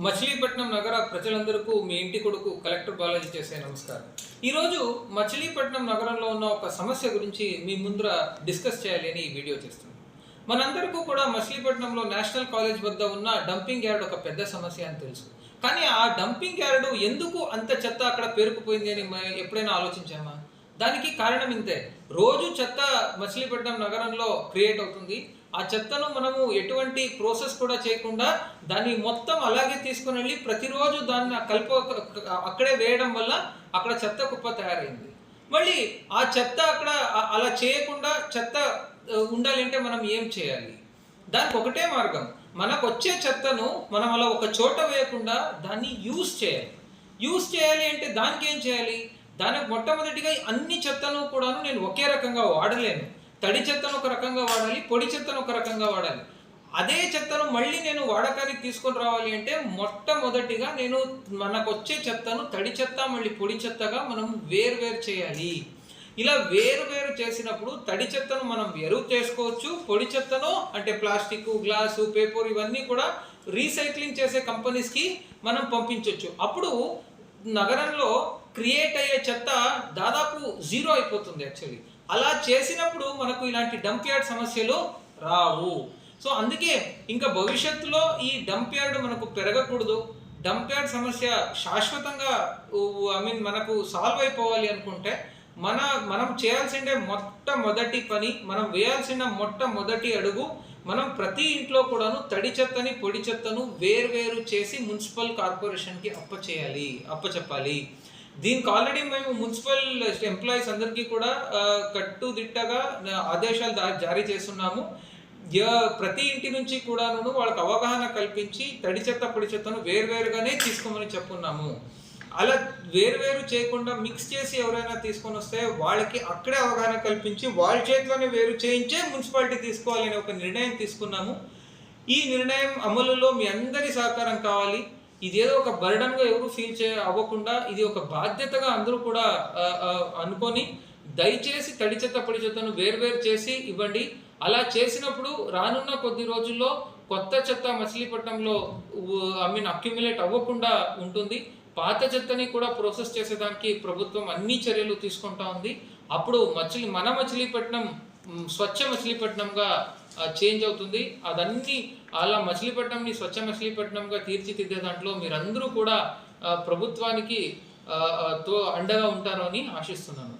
మచిలీపట్నం నగర ప్రజలందరికీ మీ ఇంటి కొడుకు కలెక్టర్ బాలాజీ చేసే నమస్కారం. ఈరోజు మచిలీపట్నం నగరంలో ఉన్న ఒక సమస్య గురించి మీ ముందర డిస్కస్ చేయాలి అని ఈ వీడియో చేస్తున్నాను. మనందరికీ కూడా మచిలీపట్నంలో నేషనల్ కాలేజ్ వద్ద ఉన్న డంపింగ్ యార్డ్ ఒక పెద్ద సమస్య అని తెలుసు. కానీ ఆ డంపింగ్ యార్డ్ ఎందుకు అంత చెత్త అక్కడ పేరుకుపోయింది అని ఎప్పుడైనా ఆలోచించామా? దానికి కారణం ఇంతే. రోజు చెత్త మచిలీపట్నం నగరంలో క్రియేట్ అవుతుంది. ఆ చెత్తను మనము ఎటువంటి ప్రాసెస్ కూడా చేయకుండా దాన్ని మొత్తం అలాగే తీసుకుని వెళ్ళి ప్రతిరోజు దాన్ని అక్కడే వేయడం వల్ల అక్కడ చెత్త కుప్ప తయారైంది. మళ్ళీ ఆ చెత్త అక్కడ అలా చేయకుండా చెత్త ఉండాలి అంటే మనం ఏం చేయాలి? దానికి ఒకటే మార్గం. మనకు వచ్చే చెత్తను మనం అలా ఒక చోట వేయకుండా దాన్ని యూజ్ చేయాలి అంటే దానికి ఏం చేయాలి? దానికి మొట్టమొదటిగా అన్ని చెత్తను కూడాను నేను ఒకే రకంగా వాడలేను. తడి చెత్తను ఒక రకంగా వాడాలి, పొడి చెత్తను ఒక రకంగా వాడాలి. అదే చెత్తను మళ్ళీ నేను వాడకానికి తీసుకొని రావాలి అంటే మొట్టమొదటిగా నేను మనకు వచ్చే చెత్తను తడి చెత్త మళ్ళీ పొడి చెత్తగా మనం వేరు చేయాలి. ఇలా వేరు చేసినప్పుడు తడి చెత్తను మనం ఎరువు చేసుకోవచ్చు, పొడి చెత్తను అంటే ప్లాస్టిక్, గ్లాసు, పేపర్ ఇవన్నీ కూడా రీసైక్లింగ్ చేసే కంపెనీస్కి మనం పంపించవచ్చు. అప్పుడు నగరంలో క్రియేట్ అయ్యే చెత్త దాదాపు జీరో అయిపోతుంది. యాక్చువల్లీ అలా చేసినప్పుడు మనకు ఇలాంటి డంప్ యార్డ్ సమస్యలు రావు. సో అందుకే ఇంకా భవిష్యత్తులో ఈ డంప్ యార్డ్ మనకు పెరగకూడదు. డంప్ యార్డ్ సమస్య శాశ్వతంగా మనకు సాల్వ్ అయిపోవాలి అనుకుంటే మనం చేయాల్సిన మొట్టమొదటి పని, మనం వేయాల్సిన మొట్టమొదటి అడుగు, మనం ప్రతి ఇంట్లో కూడాను తడి చెత్తని పొడి చెత్తను వేరు చేసి మున్సిపల్ కార్పొరేషన్కి అప్పచెప్పాలి. దీనికి ఆల్రెడీ మేము మున్సిపల్ ఎంప్లాయీస్ అందరికీ కూడా కట్టుదిట్టగా ఆదేశాలు జారీ చేస్తున్నాము. ప్రతి ఇంటి నుంచి కూడాను వాళ్ళకి అవగాహన కల్పించి తడి చెత్త పొడి చెత్తను వేరుగానే తీసుకోమని చెప్పున్నాము. అలా వేరు చేయకుండా మిక్స్ చేసి ఎవరైనా తీసుకొని వస్తే వాళ్ళకి అక్కడే అవగాహన కల్పించి వాళ్ళ చేతిలోనే వేరు చేయించే మున్సిపాలిటీ తీసుకోవాలని ఒక నిర్ణయం తీసుకున్నాము. ఈ నిర్ణయం అమలులో మీ అందరి సహకారం కావాలి. ఇదేదో ఒక బర్డన్గా ఎవరు ఫీల్ అవ్వకుండా ఇది ఒక బాధ్యతగా అందరూ కూడా అనుకొని దయచేసి తడి చెత్త పొడి చెత్తను వేరు చేసి ఇవ్వండి. అలా చేసినప్పుడు రానున్న కొద్ది రోజుల్లో కొత్త చెత్త మచిలీపట్నంలో అక్యుములేట్ అవ్వకుండా ఉంటుంది. పాత చెత్తని కూడా ప్రాసెస్ చేసేదానికి ప్రభుత్వం అన్ని చర్యలు తీసుకుంటా ఉంది. అప్పుడు మచిలీపట్నం స్వచ్ఛ మచిలీపట్నంగా చేంజ్ అవుతుంది. అదన్నీ అలా మచిలీపట్నంని స్వచ్ఛ మచిలీపట్నంగా తీర్చిదిద్దే దాంట్లో మీరందరూ కూడా ప్రభుత్వానికి అండగా ఉంటారు అని ఆశిస్తున్నాను.